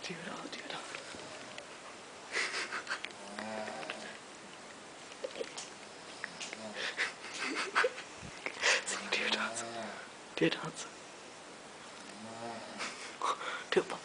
Do it all, do it all. Do your dance. Do your dance. Do it, Papa.